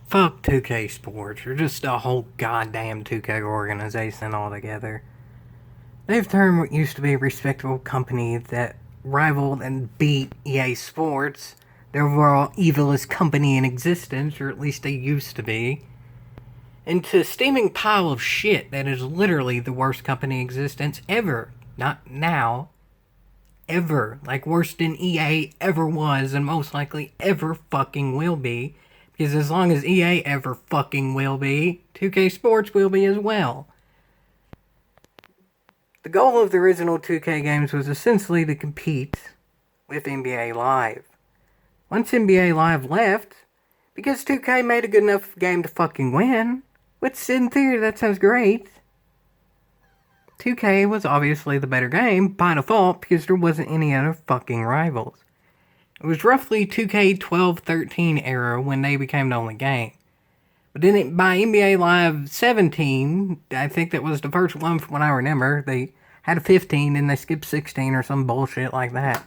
Fuck 2K Sports, or just a whole goddamn 2K organization altogether. They've turned what used to be a respectable company that rivaled and beat EA Sports, the overall evilest company in existence, or at least they used to be, into a steaming pile of shit that is literally the worst company in existence ever. Not now. Ever. Like worse than EA ever was, and most likely ever fucking will be. Because as long as EA ever fucking will be, 2K Sports will be as well. The goal of the original 2K games was essentially to compete with NBA Live. Once NBA Live left, because 2K made a good enough game to fucking win, which in theory that sounds great, 2K was obviously the better game by default because there wasn't any other fucking rivals. It was roughly 2K 12-13 era when they became the only game. But then by NBA Live 17, I think that was the first one from what I remember, they had a 15 and they skipped 16 or some bullshit like that.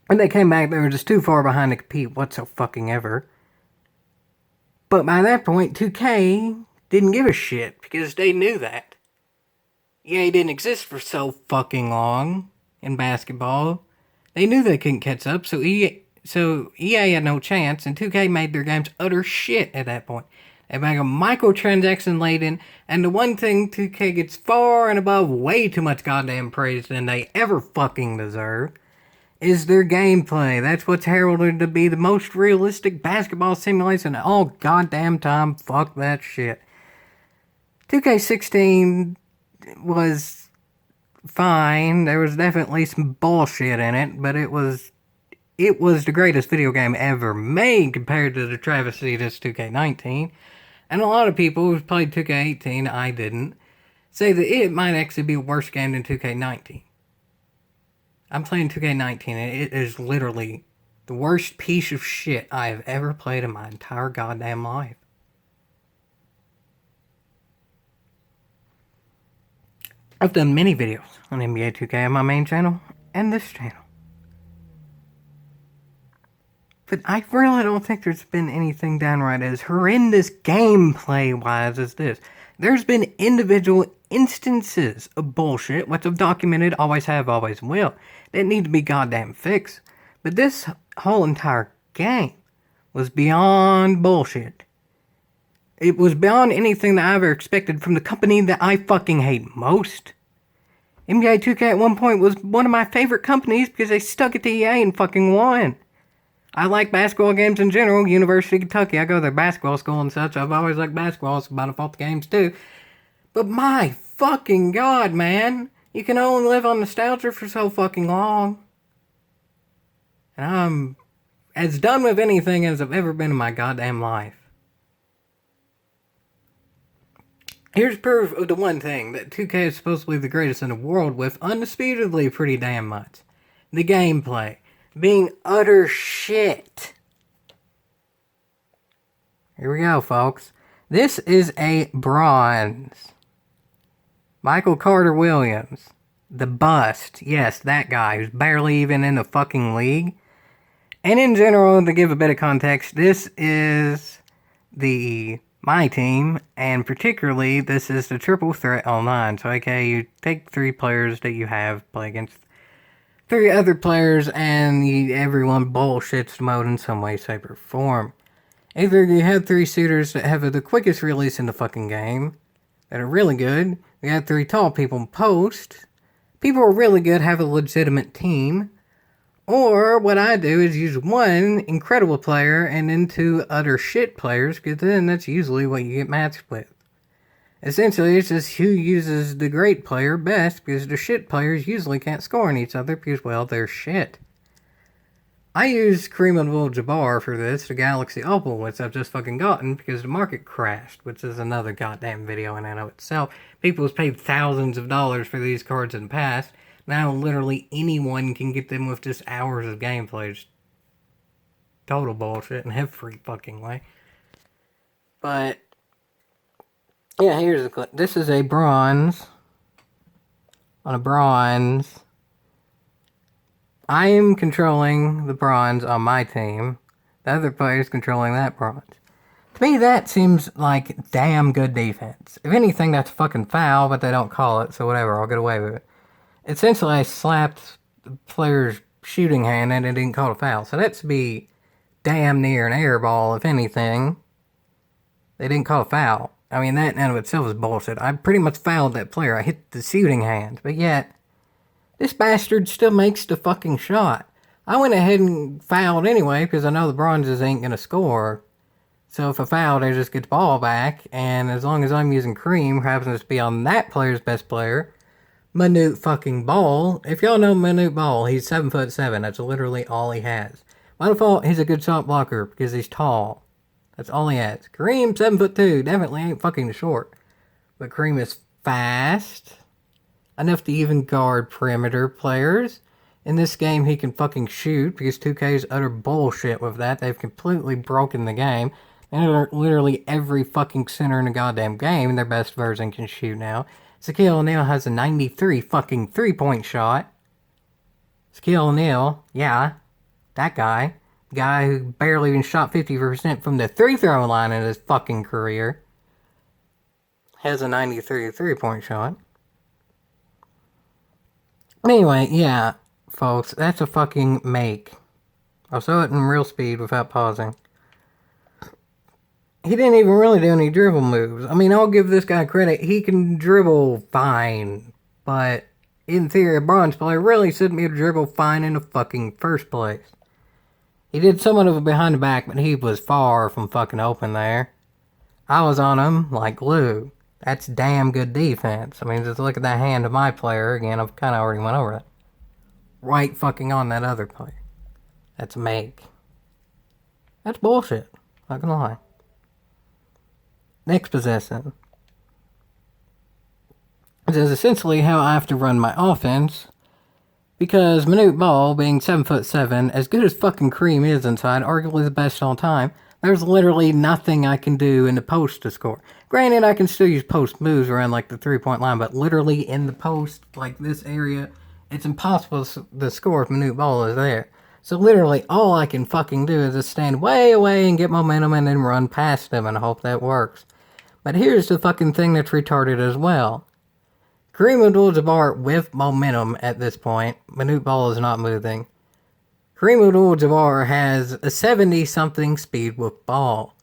When they came back, they were just too far behind to compete whatsoever. But by that point, 2K didn't give a shit because they knew that. EA didn't exist for so fucking long in basketball. They knew they couldn't catch up, so EA had no chance, and 2K made their games utter shit at that point. They made a microtransaction laden, and the one thing 2K gets far and above way too much goddamn praise than they ever fucking deserve is their gameplay. That's what's heralded to be the most realistic basketball simulation of all goddamn time. Fuck that shit. 2K16 was fine. There was definitely some bullshit in it, but it was the greatest video game ever made compared to the travesty that's 2K19. And a lot of people who played 2K18, I didn't, say that it might actually be a worse game than 2K19. I'm playing 2K19 and it is literally the worst piece of shit I have ever played in my entire goddamn life. I've done many videos on NBA 2K on my main channel and this channel. But I really don't think there's been anything downright as horrendous gameplay-wise as this. There's been individual instances of bullshit, which I've documented, always have, always will, that need to be goddamn fixed. But this whole entire game was beyond bullshit. It was beyond anything that I ever expected from the company that I fucking hate most. NBA 2K at one point was one of my favorite companies because they stuck it to EA and fucking won. I like basketball games in general. University of Kentucky, I go to their basketball school and such. I've always liked basketball, so by default the games too. But my fucking god, man. You can only live on nostalgia for so fucking long. And I'm as done with anything as I've ever been in my goddamn life. Here's proof of the one thing that 2K is supposedly the greatest in the world with undisputedly pretty damn much. The gameplay. Being utter shit. Here we go, folks. This is a bronze. Michael Carter Williams. The bust. Yes, that guy who's barely even in the fucking league. And in general, to give a bit of context, this is my team, and particularly this is the Triple Threat Online. So, okay, you take 3 players that you have, play against 3 other players, and everyone bullshits the mode in some way, shape, or form. Either you have 3 shooters that have the quickest release in the fucking game, that are really good. We have 3 tall people in post. People are really good, have a legitimate team. Or what I do is use 1 incredible player and then 2 utter shit players, because then that's usually what you get matched with. Essentially, it's just who uses the great player best, because the shit players usually can't score on each other because, well, they're shit. I use Kareem Abdul-Jabbar for this, the Galaxy Opal, which I've just fucking gotten because the market crashed, which is another goddamn video in and of itself. People have paid thousands of dollars for these cards in the past. Now literally anyone can get them with just hours of gameplay. Just total bullshit in every fucking way. But yeah, here's the clip. This is a bronze. On a bronze. I am controlling the bronze on my team. The other player's controlling that bronze. To me, that seems like damn good defense. If anything, that's a fucking foul, but they don't call it, so whatever, I'll get away with it. Essentially, I slapped the player's shooting hand and it didn't call a foul, so that's to be damn near an air ball, if anything. They didn't call a foul. I mean, that in and of itself is bullshit. I pretty much fouled that player. I hit the shooting hand, but yet, this bastard still makes the fucking shot. I went ahead and fouled anyway, because I know the Bronzes ain't gonna score. So if I foul, they just get the ball back, and as long as I'm using Kareem, who happens to be on that player's best player, Manute fucking Ball. If y'all know Manute Ball, he's 7'7". That's literally all he has. By default, he's a good shot blocker because he's tall. That's all he has. Kareem, 7'2", definitely ain't fucking short. But Kareem is fast enough to even guard perimeter players. In this game, he can fucking shoot because 2K is utter bullshit with that. They've completely broken the game. And literally every fucking center in the goddamn game, their best version, can shoot now. Shaquille O'Neal has a 93 fucking three-point shot. Shaquille O'Neal, yeah, that guy. Guy who barely even shot 50% from the free-throw line in his fucking career. Has a 93 three-point shot. Anyway, yeah, folks, that's a fucking make. I'll show it in real speed without pausing. He didn't even really do any dribble moves. I mean, I'll give this guy credit. He can dribble fine. But, in theory, a bronze player really shouldn't be able to dribble fine in the fucking first place. He did somewhat of it behind the back, but he was far from fucking open there. I was on him like glue. That's damn good defense. I mean, just look at that hand of my player. Again, I've kind of already went over that. Right fucking on that other player. That's a make. That's bullshit. Not gonna lie. Next possession. This is essentially how I have to run my offense. Because Manute Ball, being 7'7", as good as fucking Kareem is inside, arguably the best all time, there's literally nothing I can do in the post to score. Granted, I can still use post moves around like the 3-point line, but literally in the post, like this area, it's impossible to score if Manute Ball is there. So literally, all I can fucking do is just stand way away and get momentum and then run past them and hope that works. But here's the fucking thing that's retarded as well. Kareem Abdul-Jabbar with momentum at this point. Manute Ball is not moving. Kareem Abdul-Jabbar has a 70-something speed with ball.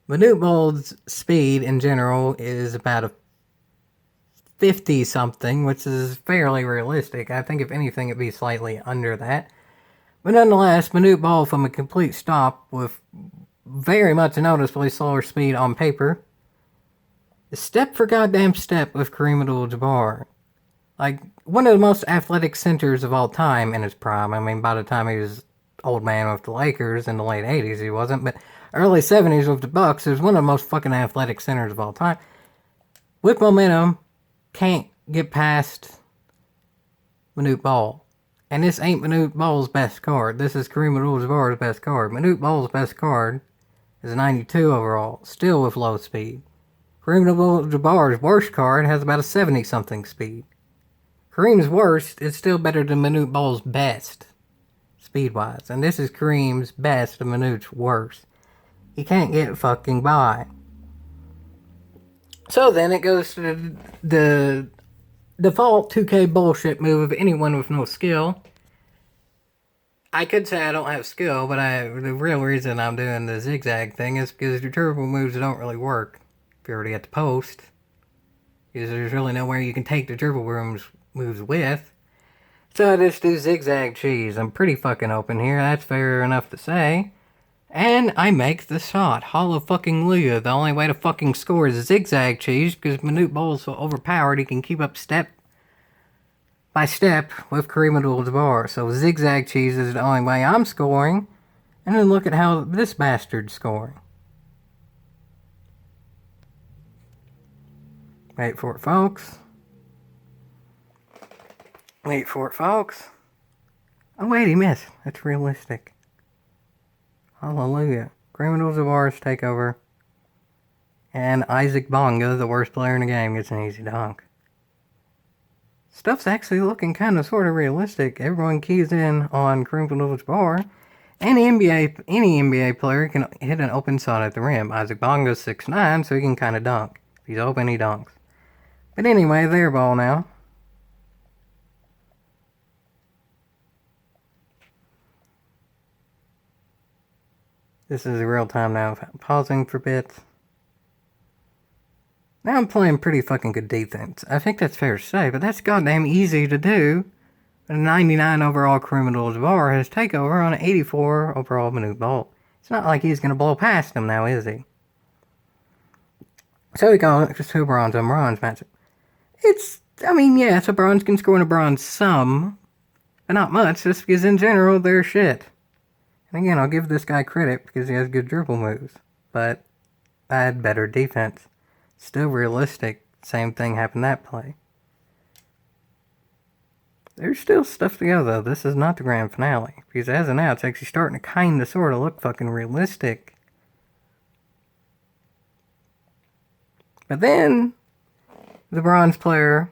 Manute Ball's speed in general is about a 50-something, which is fairly realistic. I think if anything it'd be slightly under that. But nonetheless, Manute Ball from a complete stop with very much noticeably slower speed on paper. Step for goddamn step with Kareem Abdul-Jabbar. Like, one of the most athletic centers of all time in his prime. I mean, by the time he was old man with the Lakers in the late 80s, he wasn't. But early 70s with the Bucks, he was one of the most fucking athletic centers of all time. With momentum, can't get past Manute Ball. And this ain't Manute Ball's best card. This is Kareem Abdul-Jabbar's best card. Manute Ball's best card is a 92 overall, still with low speed. Kareem Abdul-Jabbar's worst card has about a 70-something speed. Kareem's worst is still better than Manute Ball's best, speed-wise. And this is Kareem's best and Manute's worst. He can't get fucking by. So then it goes to the default 2K bullshit move of anyone with no skill. I could say I don't have skill, but the real reason I'm doing the zigzag thing is because your turbo moves don't really work. If you're already at the post, because there's really nowhere you can take the dribble moves with. So I just do zigzag cheese. I'm pretty fucking open here, that's fair enough to say. And I make the shot. Hallelujah. The only way to fucking score is zigzag cheese, because Manute Ball is so overpowered he can keep up step by step with Kareem Abdul-Jabbar. So zigzag cheese is the only way I'm scoring. And then look at how this bastard's scoring. Wait for it, folks. Wait for it, folks. Oh, wait, he missed. That's realistic. Hallelujah. Kareem Abdul-Jabbar's takeover. And Isaac Bonga, the worst player in the game, gets an easy dunk. Stuff's actually looking kind of sort of realistic. Everyone keys in on Kareem Abdul-Jabbar. Any NBA player can hit an open shot at the rim. Isaac Bonga's 6'9", so he can kind of dunk. If he's open, he dunks. But anyway, their ball now. This is real time now. Pausing for bits. Now I'm playing pretty fucking good defense. I think that's fair to say, but that's goddamn easy to do. A 99 overall Kareem Abdul-Jabbar has takeover on an 84 overall Manute Bol. It's not like he's going to blow past him now, is he? So we go to bronze on bronze matchup. Yes, a bronze can score in a bronze some, but not much, just because in general they're shit. And again, I'll give this guy credit because he has good dribble moves, but I had better defense. Still realistic, same thing happened that play. There's still stuff to go though. This is not the grand finale, because as of now, it's actually starting to kinda sorta look fucking realistic. But then, the bronze player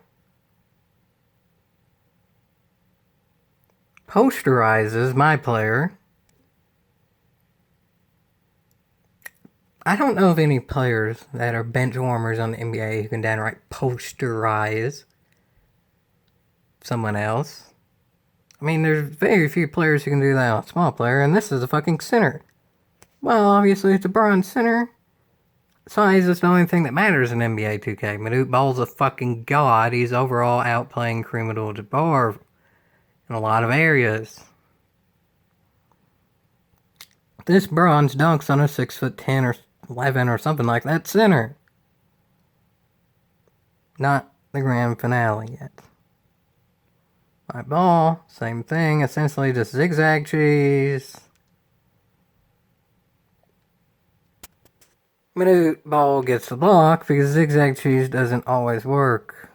posterizes my player. I don't know of any players that are bench warmers on the NBA who can downright posterize someone else. I mean, there's very few players who can do that on a small player, and this is a fucking center. Well, obviously it's a bronze center. Size is the only thing that matters in NBA 2K. Manute Bol's a fucking god. He's overall outplaying Kareem Abdul-Jabbar in a lot of areas. This bronze dunks on a 6'10" or 11 or something like that center. Not the grand finale yet. My ball, same thing, essentially just zigzag cheese. Manute Bol gets the block because zigzag cheese doesn't always work.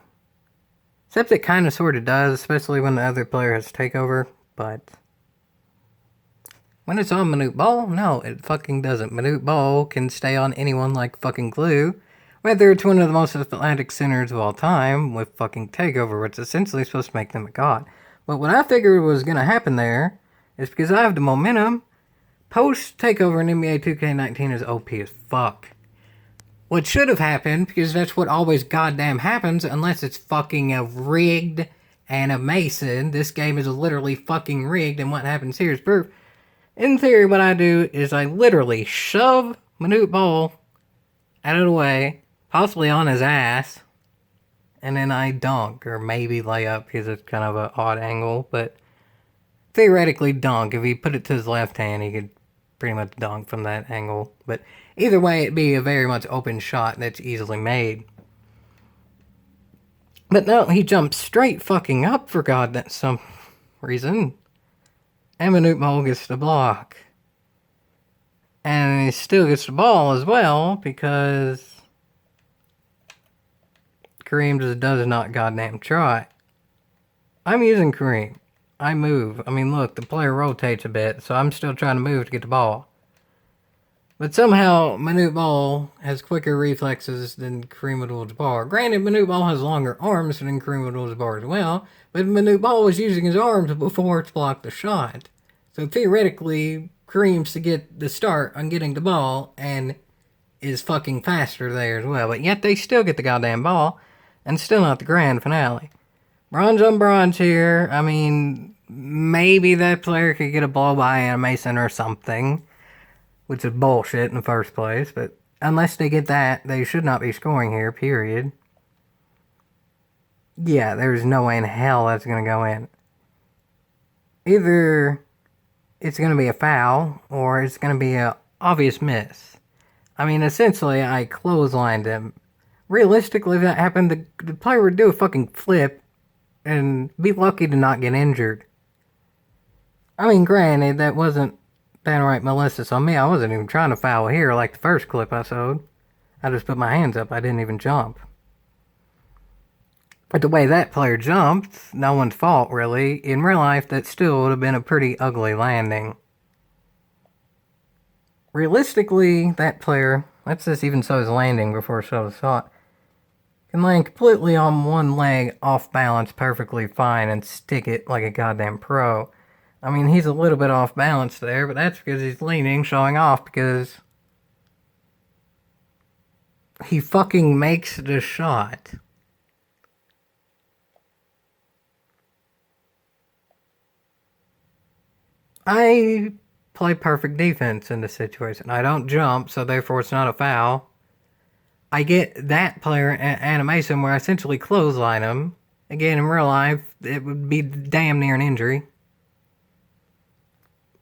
Except it kind of sort of does, especially when the other player has takeover, but when it's on Manute Bol, no, it fucking doesn't. Manute Bol can stay on anyone like fucking glue, whether it's one of the most athletic centers of all time with fucking takeover, which is essentially supposed to make them a god. But what I figured was going to happen there is because I have the momentum. Post takeover in NBA 2K19 is OP as fuck. What should have happened, because that's what always goddamn happens, unless it's fucking a rigged and a Mason. This game is literally fucking rigged, and what happens here is proof. In theory, what I do is I literally shove Manute Bol out of the way, possibly on his ass, and then I dunk, or maybe lay up because it's kind of an odd angle, but theoretically dunk. If he put it to his left hand, he could pretty much dunk from that angle. But either way, it'd be a very much open shot that's easily made. But no, he jumped straight fucking up for some reason. And Manute Bol gets the block. And he still gets the ball as well because Kareem just does not goddamn try. I'm using Kareem. I move. I mean, look, the player rotates a bit, so I'm still trying to move to get the ball. But somehow, Manute Bol has quicker reflexes than Kareem Abdul-Jabbar. Granted, Manute Bol has longer arms than Kareem Abdul-Jabbar as well, but Manute Bol was using his arms before to block the shot. So theoretically, Kareem's to get the start on getting the ball, and is fucking faster there as well. But yet they still get the goddamn ball, and still not the grand finale. Bronze on bronze here. I mean, maybe that player could get a blow by animation or something, which is bullshit in the first place, but unless they get that, they should not be scoring here, period. Yeah, there's no way in hell that's going to go in. Either it's going to be a foul, or it's going to be an obvious miss. I mean, essentially, I clotheslined him. Realistically, if that happened, the player would do a fucking flip, and be lucky to not get injured. I mean, granted, that wasn't downright malicious on me. I wasn't even trying to foul here like the first clip I showed. I just put my hands up. I didn't even jump. But the way that player jumped, no one's fault, really. In real life, that still would have been a pretty ugly landing. Realistically, that player, let's just even show his landing before I show the shot, can land completely on one leg, off balance, perfectly fine, and stick it like a goddamn pro. I mean, he's a little bit off balance there, but that's because he's leaning, showing off, because he fucking makes the shot. I play perfect defense in this situation. I don't jump, so therefore it's not a foul. I get that player animation where I essentially clothesline him. Again, in real life, it would be damn near an injury.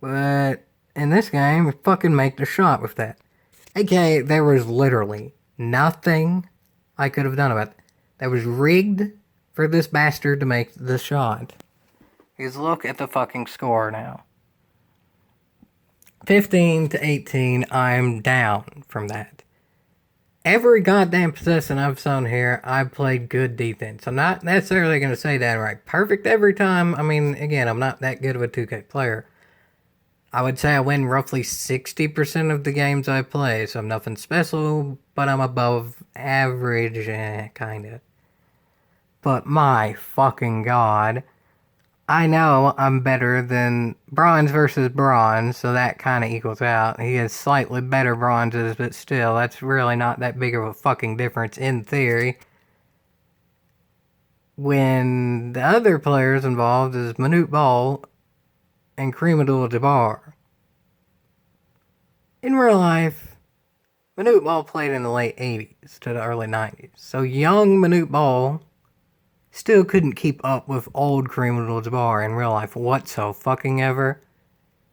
But in this game, we fucking make the shot with that. AKA, there was literally nothing I could have done about it. That was rigged for this bastard to make the shot. Because look at the fucking score now. 15-18, I'm down from that. Every goddamn possession I've shown here, I've played good defense. I'm not necessarily going to say that right perfect every time. I mean, again, I'm not that good of a 2K player. I would say I win roughly 60% of the games I play, so I'm nothing special, but I'm above average, kinda. But my fucking god, I know I'm better than bronze versus bronze, so that kind of equals out. He has slightly better bronzes, but still, that's really not that big of a fucking difference in theory. When the other players involved is Manute Bol and Kareem Abdul-Jabbar. In real life, Manute Bol played in the late 80s to the early 90s, so young Manute Bol still couldn't keep up with old Kareem Abdul-Jabbar in real life whatsoever.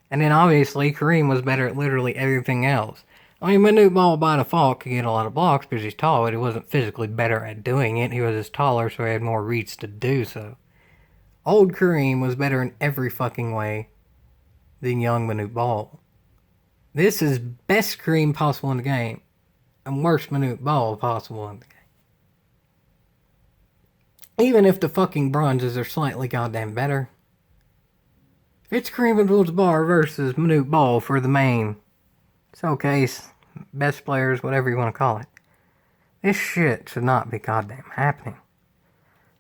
And then obviously Kareem was better at literally everything else. I mean, Manute Bol by default could get a lot of blocks because he's tall, but he wasn't physically better at doing it. He was just taller, so he had more reach to do so. Old Kareem was better in every fucking way than young Manute Bol. This is best Kareem possible in the game, and worst Manute Bol possible in the game. Even if the fucking bronzes are slightly goddamn better. If it's Kareem Abdul-Jabbar versus Manute Bol for the main showcase, best players, whatever you want to call it, this shit should not be goddamn happening.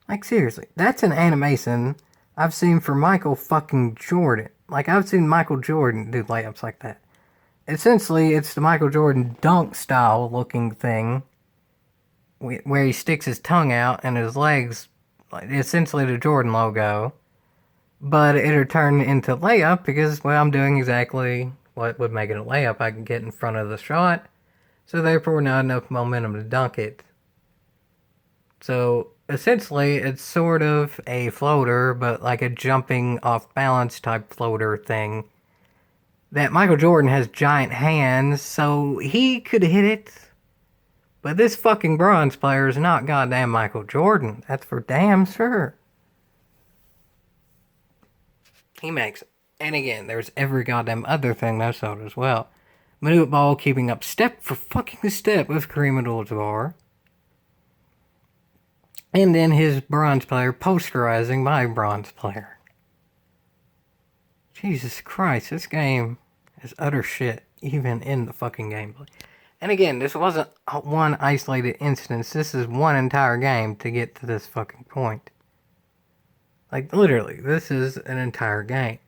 Like, seriously, that's an animation I've seen for Michael fucking Jordan. Like, I've seen Michael Jordan do layups like that. Essentially, it's the Michael Jordan dunk style looking thing where he sticks his tongue out and his legs, essentially the Jordan logo, but it'll turn into layup because, well, I'm doing exactly what would make it a layup. I can get in front of the shot, so therefore not enough momentum to dunk it. So essentially, it's sort of a floater, but like a jumping off balance type floater thing. That Michael Jordan has giant hands, so he could hit it. But this fucking bronze player is not goddamn Michael Jordan. That's for damn sure. He makes it. And again, there's every goddamn other thing that's out as well. Manute Bol keeping up step for fucking step with Kareem Abdul-Jabbar. And then his bronze player posterizing my bronze player. Jesus Christ, this game is utter shit, even in the fucking gameplay. And again, this wasn't one isolated instance. This is one entire game to get to this fucking point. Like, literally, this is an entire game.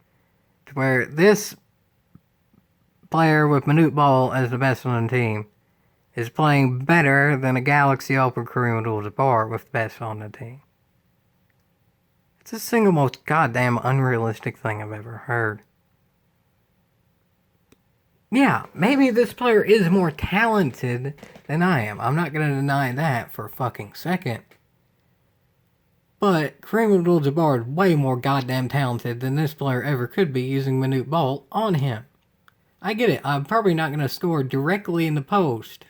Where this player with Manute Bol as the best on the team is playing better than a Galaxy Open Kareem Abdul-Jabbar with the best on the team. It's the single most goddamn unrealistic thing I've ever heard. Yeah, maybe this player is more talented than I am. I'm not going to deny that for a fucking second. But Kareem Abdul-Jabbar is way more goddamn talented than this player ever could be using Manute Bol on him. I get it, I'm probably not going to score directly in the post.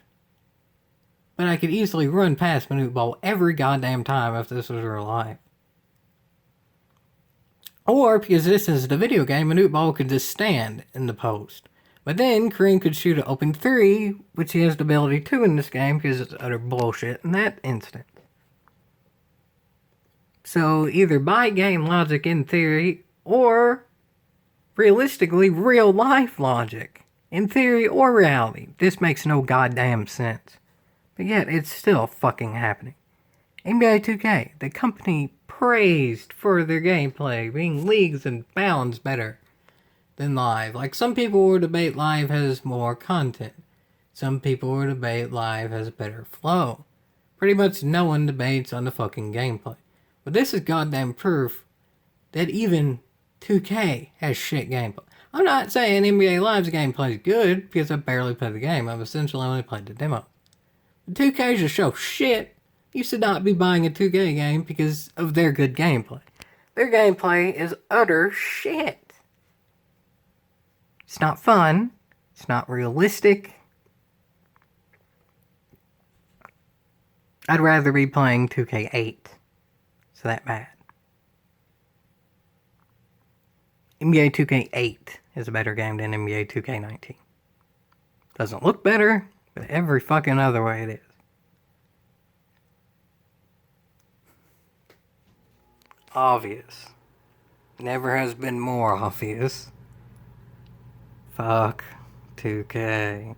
But I could easily run past Manute Bol every goddamn time if this was real life. Or, because this is the video game, Manute Bol could just stand in the post. But then, Kareem could shoot an open three, which he has the ability to in this game, because it's utter bullshit in that instant. So, either by game logic in theory, or realistically, real life logic. In theory or reality. This makes no goddamn sense. But yet, it's still fucking happening. NBA 2K, the company praised for their gameplay being leagues and bounds better than live. Like, some people will debate live has more content. Some people will debate live has better flow. Pretty much no one debates on the fucking gameplay. But this is goddamn proof that even 2K has shit gameplay. I'm not saying NBA Live's gameplay is good, because I barely played the game. I've essentially only played the demo. But 2K just show shit. You should not be buying a 2K game because of their good gameplay. Their gameplay is utter shit. It's not fun. It's not realistic. I'd rather be playing 2K8. It's that bad. NBA 2K8 is a better game than NBA 2K19. Doesn't look better, but every fucking other way it is. Obvious. Never has been more obvious. Fuck 2K.